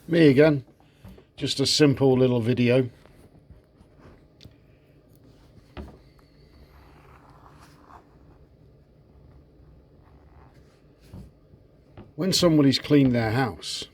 Me again, just a simple little video. When somebody's cleaned their house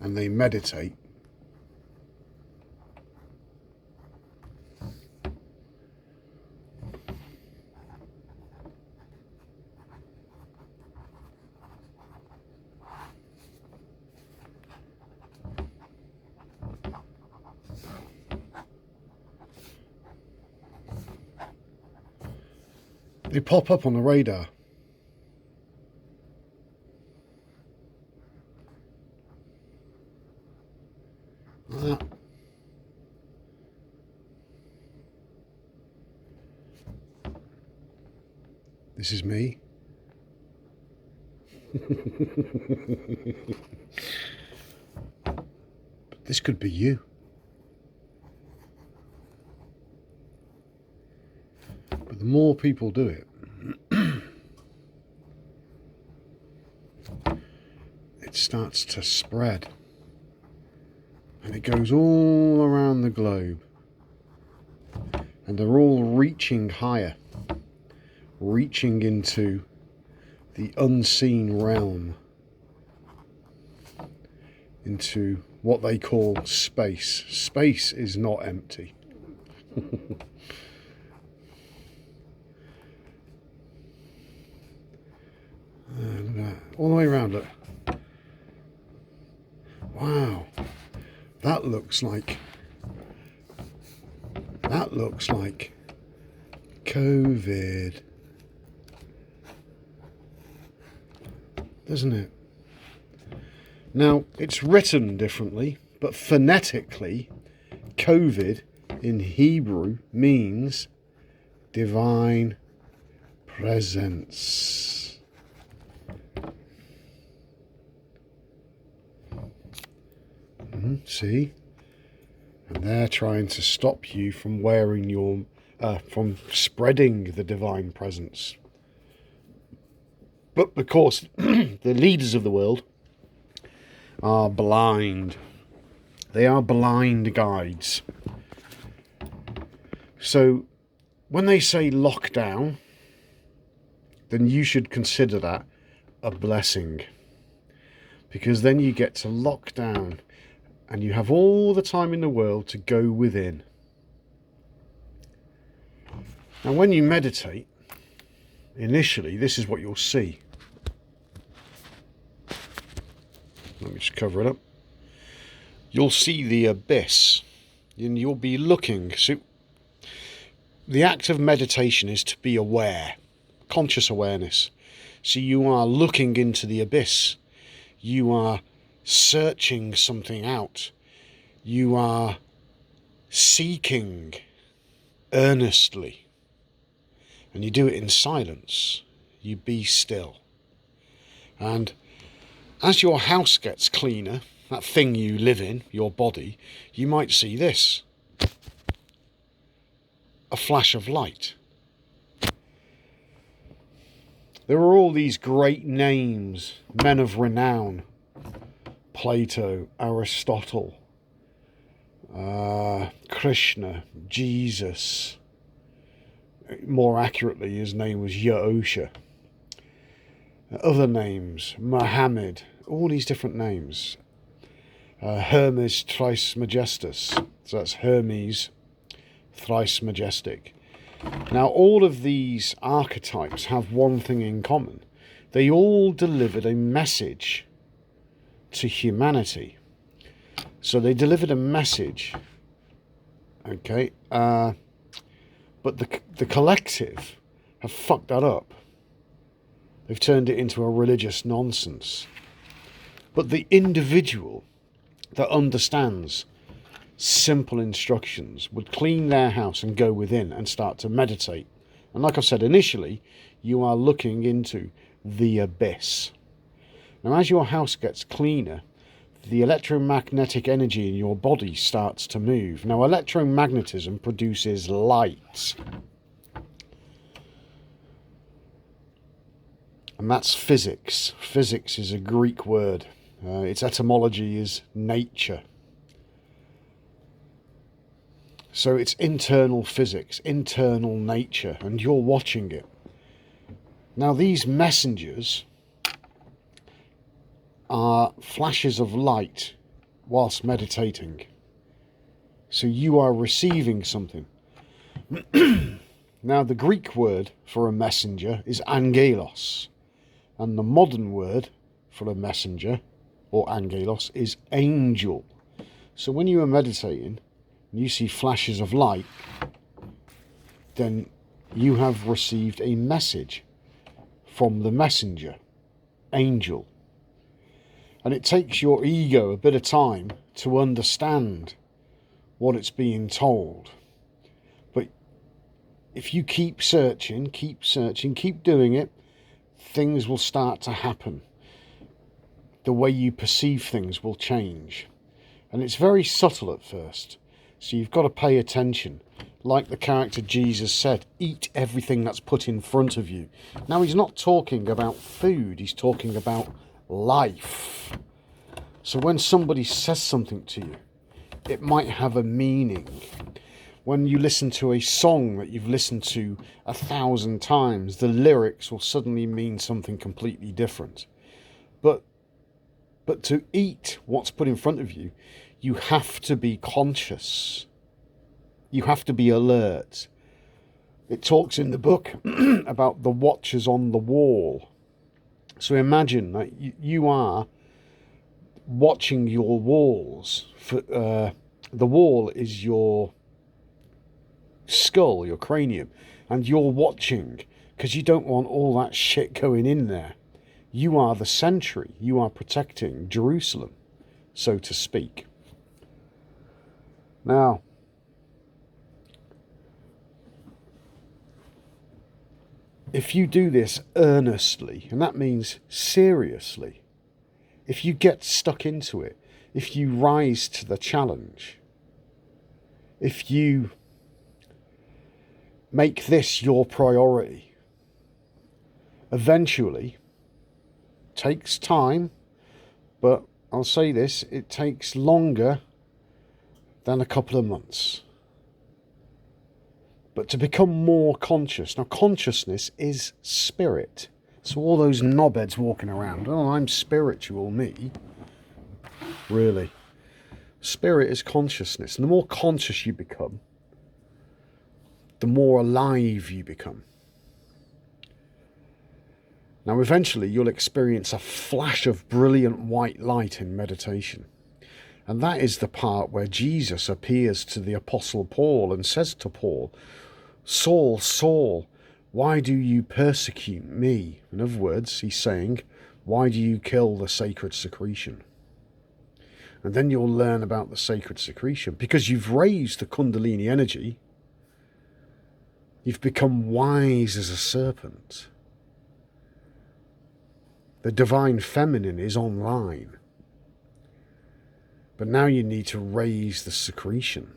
and they meditate, they pop up on the radar. Like that. This is me. But this could be you. But the more people do it, it starts to spread. And it goes all around the globe. And they're all reaching higher. Reaching into the unseen realm. Into what they call space. Space is not empty. Look at that. All the way around it. Wow. That looks like COVID, doesn't it? Now, it's written differently, but phonetically, COVID in Hebrew means divine presence. See? And they're trying to stop you from wearing your, from spreading the divine presence. But because the leaders of the world are blind. They are blind guides. So when they say lockdown, then you should consider that a blessing. Because then you get to lock down and you have all the time in the world to go within. Now when you meditate, initially this is what you'll see. Let me just cover it up. You'll see the abyss and you'll be looking. So the act of meditation is to be aware, conscious awareness. So you are looking into the abyss. You are searching something out. You are seeking earnestly. And you do it in silence. You be still. And as your house gets cleaner, that thing you live in, your body, you might see this. A flash of light. There are all these great names, men of renown. Plato, Aristotle, Krishna, Jesus. More accurately, his name was Yahusha. Other names, Muhammad, all these different names. Hermes Trismegistus, so that's Hermes, thrice majestic. Now, all of these archetypes have one thing in common. They all delivered a message to humanity. So they delivered a message, okay, but the collective have fucked that up. They've turned it into a religious nonsense. But the individual that understands simple instructions would clean their house and go within and start to meditate. And like I've said initially, you are looking into the abyss. Now, as your house gets cleaner, the electromagnetic energy in your body starts to move. Now, electromagnetism produces light. And that's physics. Physics is a Greek word. Its etymology is nature. So it's internal physics, internal nature, and you're watching it. Now these messengers are flashes of light whilst meditating. So you are receiving something. Now the Greek word for a messenger is angelos, and the modern word for a messenger, or angelos, is angel. So when you are meditating and you see flashes of light, then you have received a message from the messenger, angel. And it takes your ego a bit of time to understand what it's being told. But if you keep searching, keep doing it, things will start to happen. The way you perceive things will change. And it's very subtle at first. So you've got to pay attention. Like the character Jesus said, eat everything that's put in front of you. Now he's not talking about food, he's talking about life. So when somebody says something to you, it might have a meaning. When you listen to a song that you've listened to 1,000 times, the lyrics will suddenly mean something completely different. But to eat what's put in front of you, you have to be conscious. You have to be alert. It talks in the book about the watchers on the wall. So imagine that you are watching your walls. The wall is your skull, your cranium, and you're watching because you don't want all that shit going in there. You are the sentry. You are protecting Jerusalem, so to speak. Now, if you do this earnestly, and that means seriously, if you get stuck into it, if you rise to the challenge, if you make this your priority, eventually, takes time, but I'll say this, it takes longer than a couple of months. But to become more conscious. Now, consciousness is spirit. So all those knobheads walking around, oh, I'm spiritual, me. Really. Spirit is consciousness. And the more conscious you become, the more alive you become. Now, eventually, you'll experience a flash of brilliant white light in meditation. And that is the part where Jesus appears to the Apostle Paul and says to Paul, Saul, Saul, why do you persecute me? In other words, he's saying, why do you kill the sacred secretion? And then you'll learn about the sacred secretion. Because you've raised the Kundalini energy, you've become wise as a serpent. The divine feminine is online. But now you need to raise the secretion.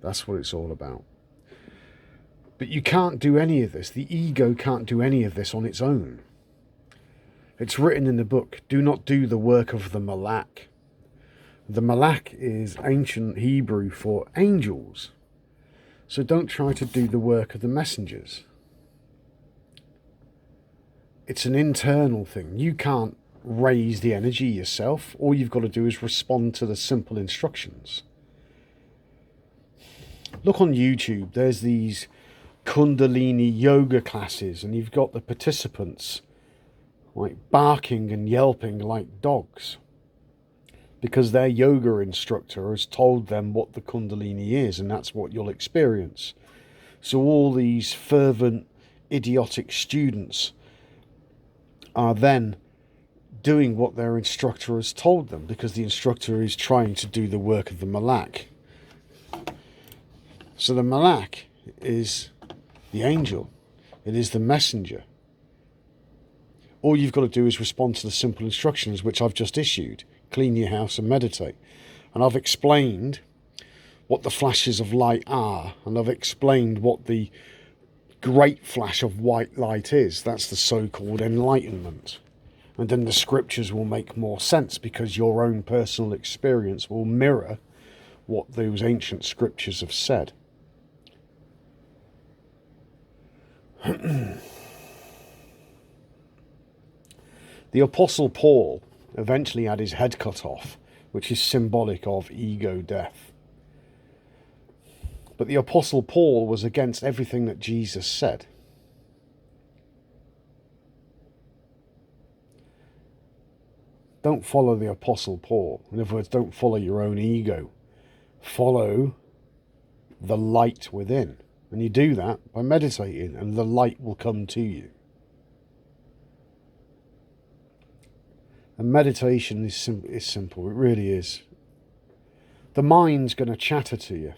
That's what it's all about. But you can't do any of this. The ego can't do any of this on its own. It's written in the book, do not do the work of the malak. The malak is ancient Hebrew for angels. So don't try to do the work of the messengers. It's an internal thing. You can't raise the energy yourself. All you've got to do is respond to the simple instructions. Look on YouTube. There's these Kundalini yoga classes, and you've got the participants like barking and yelping like dogs because their yoga instructor has told them what the Kundalini is, and that's what you'll experience. So all these fervent, idiotic students are then doing what their instructor has told them because the instructor is trying to do the work of the malak. So the malak is the angel. It is the messenger. All you've got to do is respond to the simple instructions which I've just issued. Clean your house and meditate. And I've explained what the flashes of light are. And I've explained what the great flash of white light is. That's the so-called enlightenment. And then the scriptures will make more sense because your own personal experience will mirror what those ancient scriptures have said. The Apostle Paul eventually had his head cut off, which is symbolic of ego death. But the Apostle Paul was against everything that Jesus said. Don't follow the Apostle Paul. In other words, don't follow your own ego. Follow the light within. And you do that by meditating, and the light will come to you. And meditation is simple. It really is. The mind's going to chatter to you.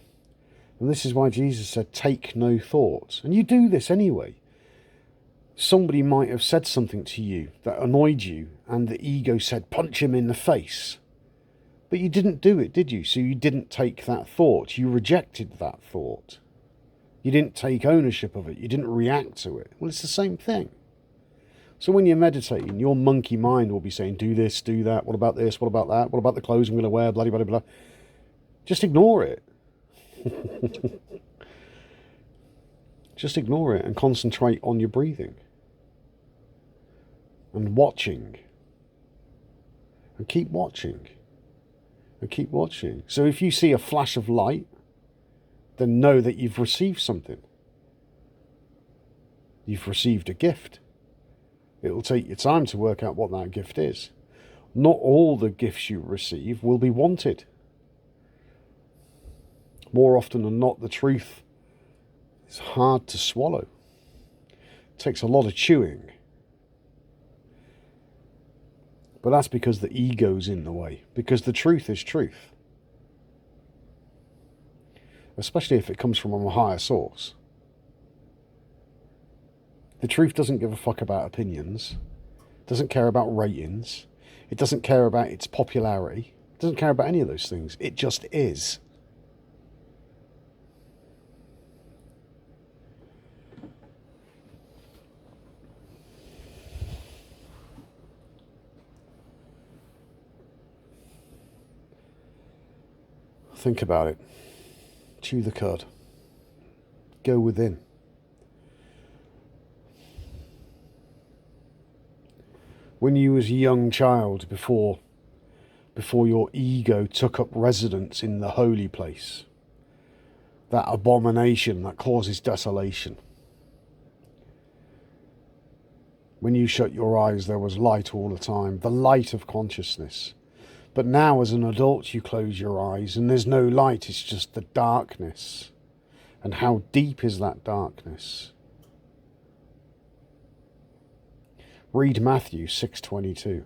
And this is why Jesus said, take no thought. And you do this anyway. Somebody might have said something to you that annoyed you, and the ego said, punch him in the face. But you didn't do it, did you? So you didn't take that thought. You rejected that thought. You didn't take ownership of it. You didn't react to it. Well, it's the same thing. So when you're meditating, your monkey mind will be saying, do this, do that, what about this, what about that, what about the clothes I'm going to wear, blah, blah, blah, blah. Just ignore it. Just ignore it and concentrate on your breathing. And watching. And keep watching. And keep watching. So if you see a flash of light, then know that you've received something. You've received a gift. It will take you time to work out what that gift is. Not all the gifts you receive will be wanted. More often than not, the truth is hard to swallow. It takes a lot of chewing. But that's because the ego's in the way. Because the truth is truth. Especially if it comes from a higher source. The truth doesn't give a fuck about opinions. It doesn't care about ratings. It doesn't care about its popularity. It doesn't care about any of those things. It just is. Think about it. Chew the cud. Go within. When you was a young child, before your ego took up residence in the holy place, that abomination that causes desolation. When you shut your eyes, there was light all the time, the light of consciousness. But now as an adult you close your eyes and there's no light, it's just the darkness. And how deep is that darkness? Read Matthew 6:22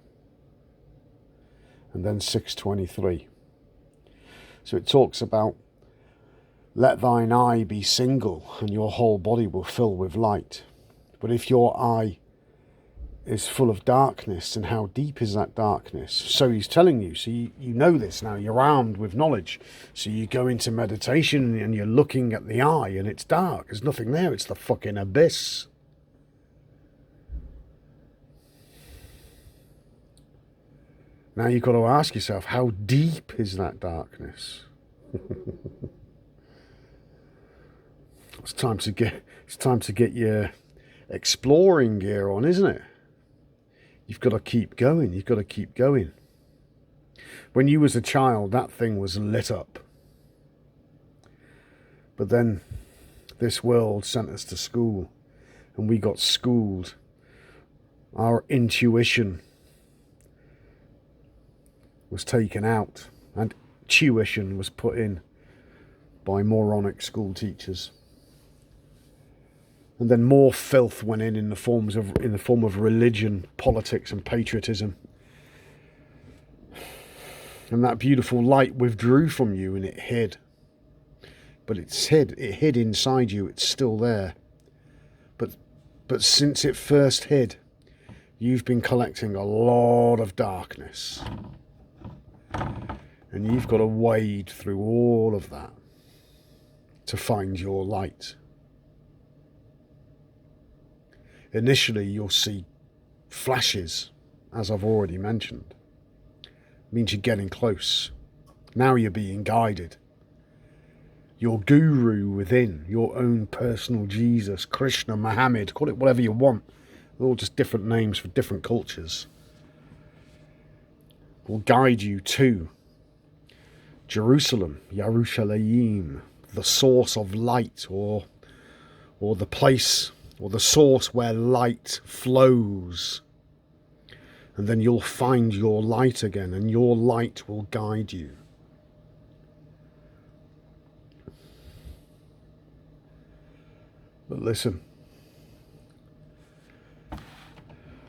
and then 6:23. So it talks about, let thine eye be single and your whole body will fill with light. But if your eye is full of darkness, and how deep is that darkness? So he's telling you, so you know this now, you're armed with knowledge. So you go into meditation and you're looking at the eye and it's dark, there's nothing there, it's the fucking abyss. Now you've got to ask yourself, how deep is that darkness? It's time to get your exploring gear on, isn't it? You've got to keep going. You've got to keep going. When you was a child, that thing was lit up. But then this world sent us to school and we got schooled. Our intuition was taken out and tuition was put in by moronic school teachers. And then more filth went in the form of religion, politics and patriotism. And that beautiful light withdrew from you and it hid. But it hid inside you, it's still there. But since it first hid, you've been collecting a lot of darkness. And you've got to wade through all of that to find your light. Initially, you'll see flashes, as I've already mentioned. It means you're getting close. Now you're being guided. Your guru within, your own personal Jesus, Krishna, Muhammad, call it whatever you want. They're all just different names for different cultures. Will guide you to Jerusalem, Yerushalayim, the source of light, or the place, or the source where light flows. And then you'll find your light again, and your light will guide you. But listen,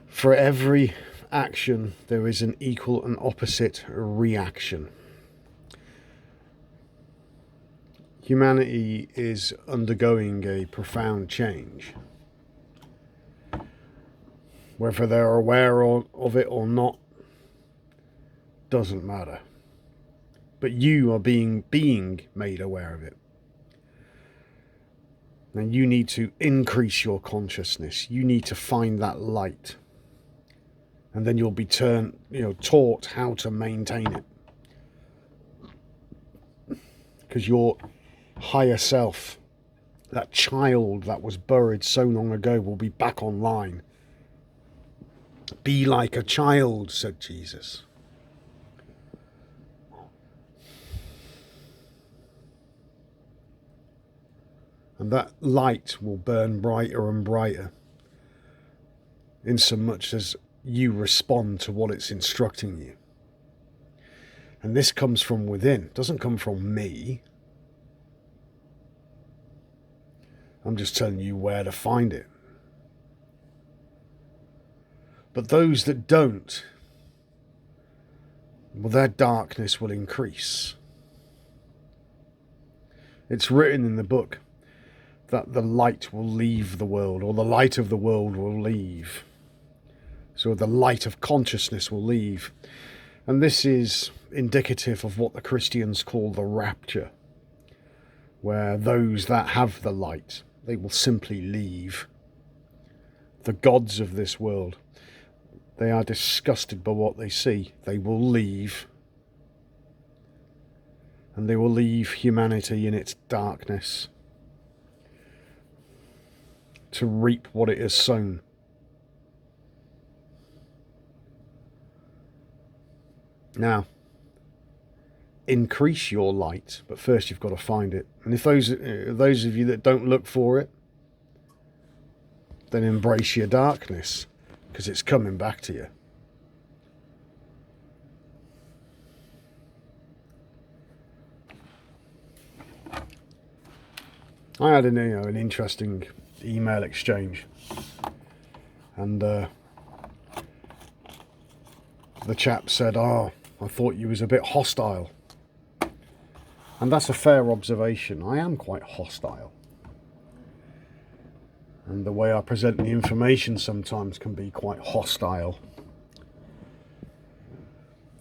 for every action, there is an equal and opposite reaction. Humanity is undergoing a profound change. Whether they're aware of it or not, doesn't matter. But you are being made aware of it. And you need to increase your consciousness. You need to find that light. And then you'll be taught how to maintain it. Because your higher self, that child that was buried so long ago, will be back online. Be like a child, said Jesus. And that light will burn brighter and brighter, in so much as you respond to what it's instructing you. And this comes from within. It doesn't come from me. I'm just telling you where to find it. But those that don't, well, their darkness will increase. It's written in the book that the light will leave the world, or the light of the world will leave. So the light of consciousness will leave. And this is indicative of what the Christians call the rapture, where those that have the light, they will simply leave. The gods of this world, they are disgusted by what they see. They will leave. And they will leave humanity in its darkness to reap what it has sown. Now, increase your light, but first you've got to find it. And if those of you that don't look for it, then embrace your darkness, because it's coming back to you. I had an interesting email exchange, and the chap said, I thought you was a bit hostile. And that's a fair observation. I am quite hostile. And the way I present the information sometimes can be quite hostile.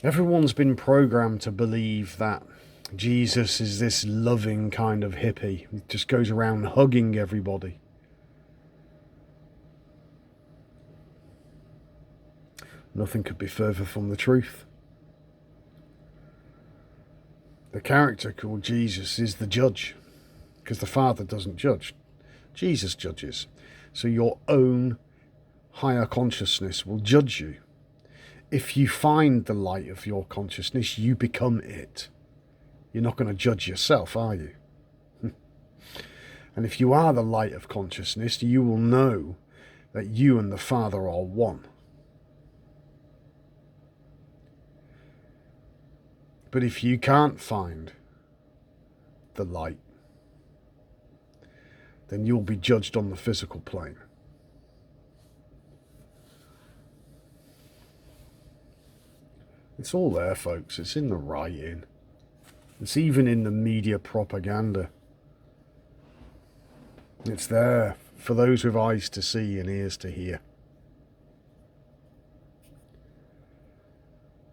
Everyone's been programmed to believe that Jesus is this loving kind of hippie who just goes around hugging everybody. Nothing could be further from the truth. The character called Jesus is the judge, because the Father doesn't judge. Jesus judges. So your own higher consciousness will judge you. If you find the light of your consciousness, you become it. You're not going to judge yourself, are you? And if you are the light of consciousness, you will know that you and the Father are one. But if you can't find the light, then you'll be judged on the physical plane. It's all there, folks. It's in the writing. It's even in the media propaganda. It's there for those with eyes to see and ears to hear.